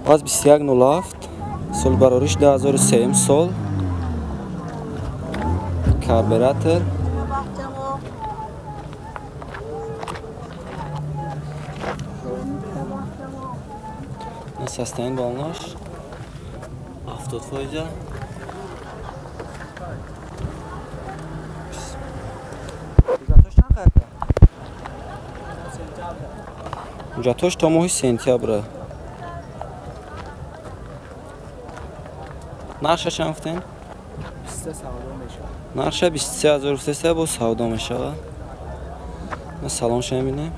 از 2107 سال برارش 2003 سال карбюратор состояние балнаш 70%. Уҷатош то моҳи сентябр. нарша чанд гуфтем? 23 савдо мешавад. нарша 23000 гуфтеста бо савдо мешавад. ма салоншо мебинем.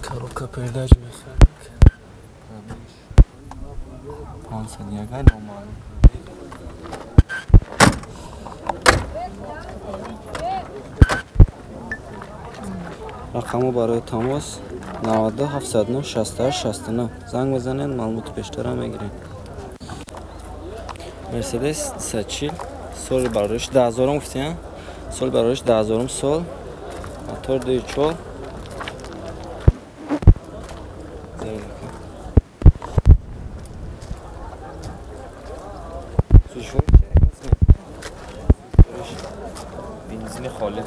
коробка передач механик. 501 номер. рақаму барои тамос 90 709 68 69 занг бизанед маълумоти бештара мегирем. мерседес 240 соли бароиш 10000 гуфтем. соли бароиш 10000 сол. мотор 2.4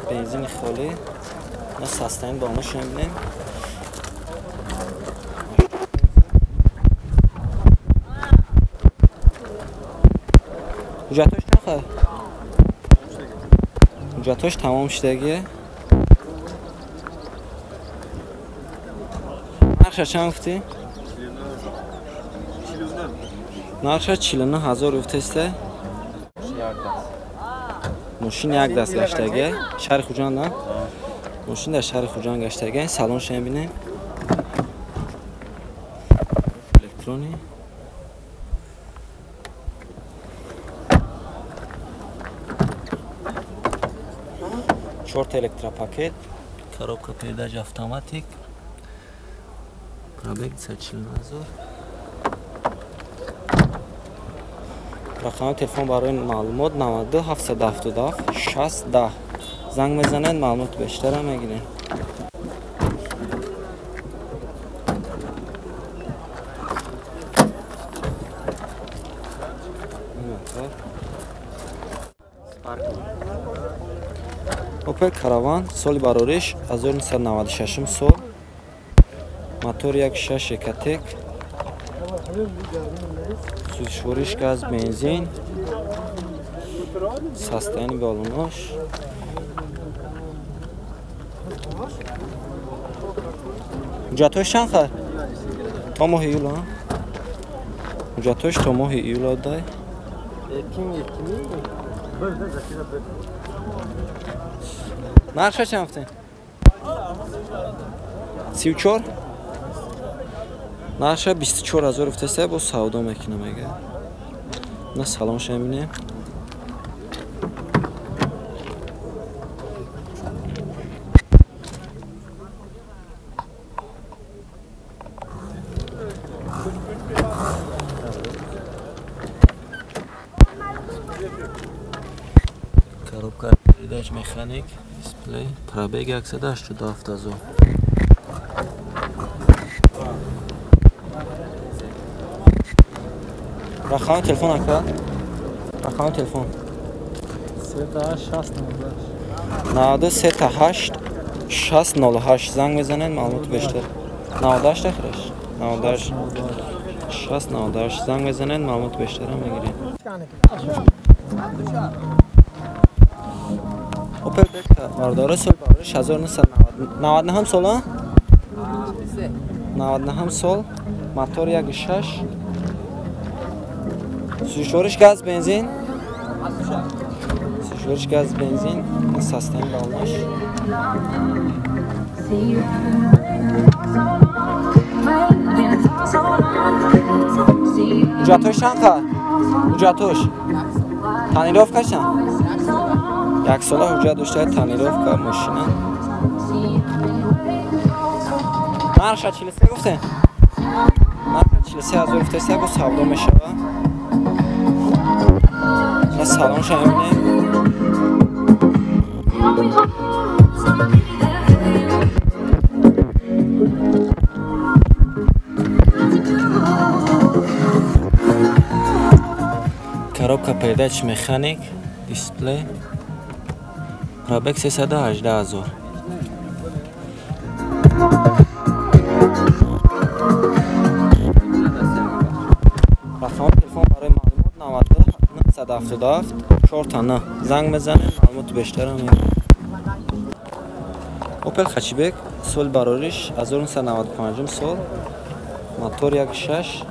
бензини холӣ. ма состояние балношо мебинем. ҳуҷҷатош чақа? ҳуҷҷатош тамом шудагие? нарша чанд гуфтӣ? нарша 49000 гуфтеста? мошин як даст гаштаге. шаҳри хуҷанд а? мошин дар шаҳри хуҷанд гаштаге. салоншо мебинем. электрони 4 электропакет, коробка передач автоматик, пробег 24000. рақами телефон барои маълумот 92 777 6010. занг мезанед маълумот бештара мегирем. Opel Caravan соли барориш 1996 сол. мотор 1.6 Ecotec. сӯзишвориш газ бензин. состояние балонош. ҳуҷҷатош чанд ха? то моҳи июл а? ҳуҷҷатош то моҳи июл дай. нарша чанд гуфтем? 34? нарша 24000 гуфтеста бо савдо мекунам ага. на салоншо мебинем. коробка передач механик, дисплей, пробег 187000. рақами телефон ака? рақами телефон 93 608 занг мезанед маълумоти бештар. 98 ахираш? 98 698 занг мезанед маълумоти бештара мегирем. Opel Vectra бардора сол бароиш 1990 ҳам сол а? 90 ҳам сол. мотор 1.6. сӯзишвориш газ бензин. сӯзишвориш газ бензин. состояние балонош. ҳуҷҷатош чанд ха? ҳуҷҷатош танировка чанд? як сола ҳуҷҷат доштаи танировка мошина. нарша 43 гуфтем? нарша 43000 гуфтеста бо савдо мешавад. و سلامش هم ببینیم. коробка передач механик, дисплей, пробег 318,000. رقم تلفن برای معلومات 92 977 4 تا 9 زنگ بزنید معلومات بیشتر هم میدم. اوپل خچیبک سال براریش 1995 سال، موتور 1.6،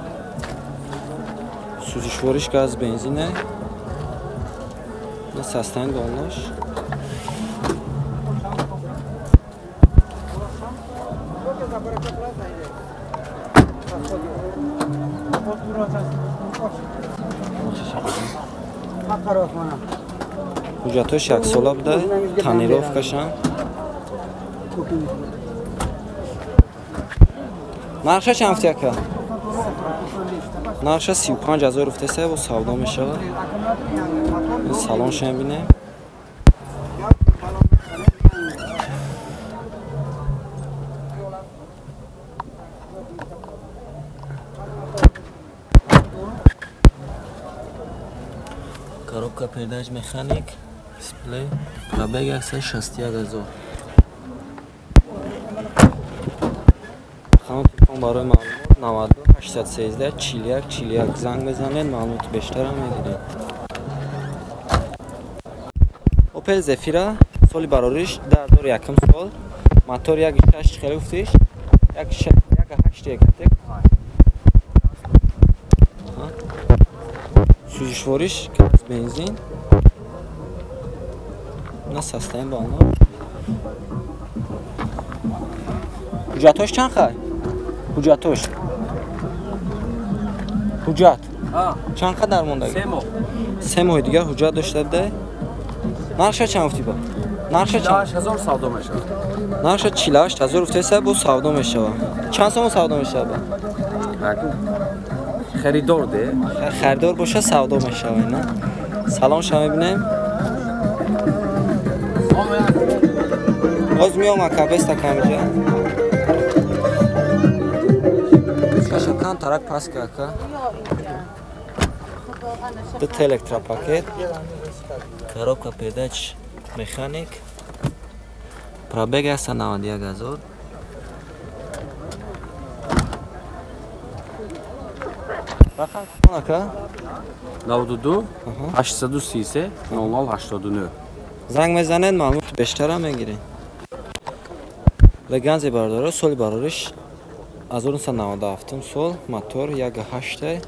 سوزشوارش گاز بنزینه، نه سستنگ بالناش. حجتش یک ساله بوده، تانیروفکش هم. نرخش چند افتی که؟ نرخش 35,000 افته سه و سودا میشه. این سالانش هم بینه. коробка передач механик, дисплей, пробег 161,000. رقم تلفن برای معلومات 92 813 41 41 زنگ بزنید معلومات بیشتر هم میگیرید. اوپل زفیرا سالی براریش 2001 سال، موتور 1.6 خیلی گفتیش 1.8 تک، سوزشوارش گاز بنزین، نه سستنگ بالناش. حجتش چند خواهی؟ حجتش حجت چند خواهی در مونده؟ 3 ماه دیگه حجت داشته بده. نرخش چند افتی با؟ نرخش 48,000 سودا میشه. نرخش 48,000 افتی سه با سودا میشه. چند سوم سودا میشه با؟ خریدار ده. خریدار باشه سودا میشه اینا. سلام شما ببینیم. باز میام اکابست کامجا. شکان ترک پاس کاکا. دو الکترا پاکت. коробка передач механик, пробег 191,000. رقم تلفن که 92 833 0089. زنگ میزنید معلومات بیشتر هم میگیرید. لگنز برداره سال بردارش 1997 سال، موتور 1.8،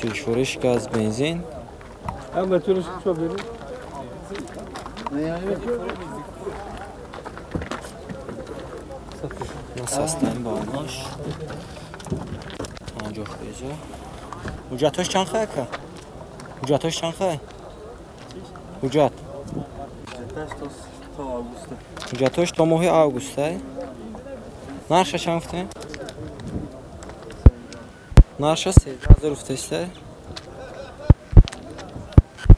سوزشوارش گاز بنزین. سستنگ بالناش. آنجا خیزه. حجتش چند خواهی که؟ حجتش چند خواهی؟ حجت حجتش تا ماه آگوسته. نرخش چند افته؟ نرخش 13,000 افته است.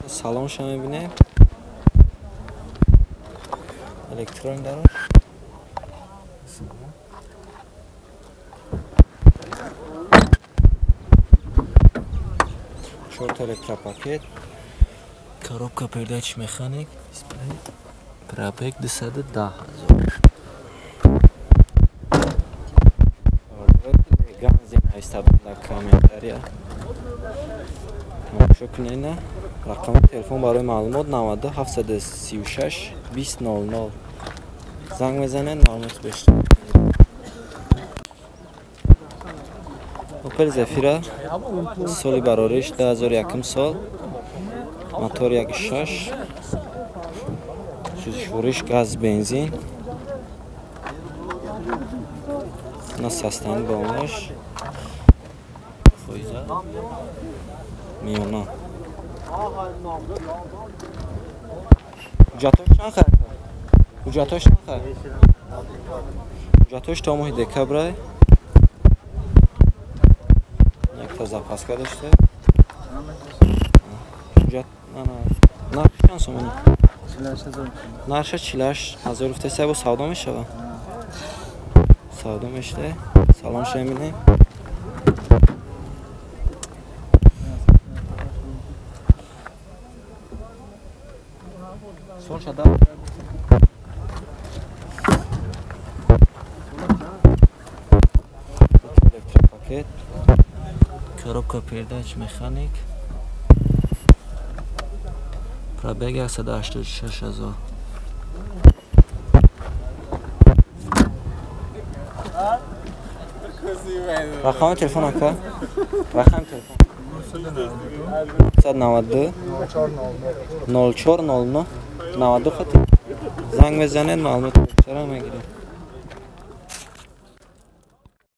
سالانش هم میبینه. الکترون داره. شورت الکترا پاکت. коробка передач механик, дисплей, пробег 210,000. Ганзина истабанда комментария. Шукрина. رقم تلفن برای معلومات 92 736 2000. زنگ بزنید معلومات بیشتر. اوپل زفیرا سالی براریش 2001 سال، موتور 1.6، سوزشوارش گاز بنزین، نه سستنگ بالناش. خویزه میونا حجتش چند خواهد؟ حجتش چند خواهد؟ حجتش تا ماه دکبره. یک تا زپاسکا داشته. Hücət narxı hansı bunun? Çiləşə zor. Narxı çilaş Azəruf desə bu savda mı işə? Savda mı işte? Salon şemini. Sorça da elektrik paket. Коробка передач механик. Пробег 186,000. Рақами телефон ака? Рақами телефон. 192 0409 92 خط. زنگ بزنید معلومات بیشتر هم میگیریم.